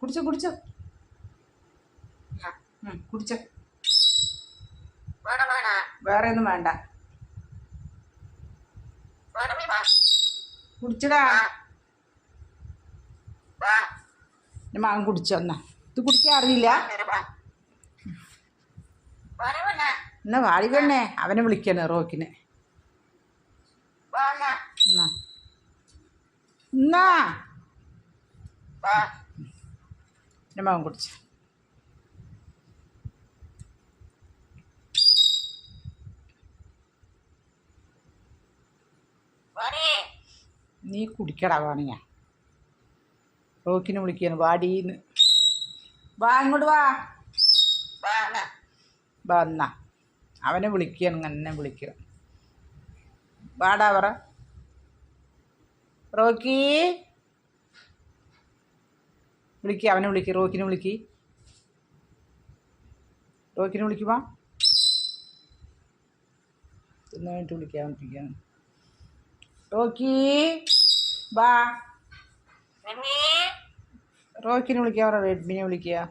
കുടിച്ചോ കുടിച്ചോ കുടിച്ചോ. വേറെ ഒന്നും വേണ്ട. കുടിച്ചടാ. മകൻ കുടിച്ചോ എന്നാ. ഇത് കുടിക്കാൻ അറിയില്ല. എന്നാ വാടി പെണ്ണേ. അവനെ വിളിക്കണേ റോക്കിനെ. എന്നാ എന്നാ എൻ്റെ മകൻ കുടിച്ച. നീ കുടിക്കടാ വാണിയാ. റോക്കിനെ വിളിക്കാണ് വാടീന്ന്. വാ ഇങ്ങോട്ട് വാ. വാ എന്നാ അവനെ വിളിക്കുകയാണ്. എന്നെ വിളിക്കുക. വാടാ പറ. റോക്കി വിളിക്കുക. അവനെ വിളിക്കുക. റോക്കിനെ വിളിക്ക്. റോക്കിനെ വിളിക്കുവാ. തിന്നായിട്ട് വിളിക്കാൻ. റോക്കി വാ. റോക്കിനെ വിളിക്കുക. റെഡ്മിനെ വിളിക്കുക.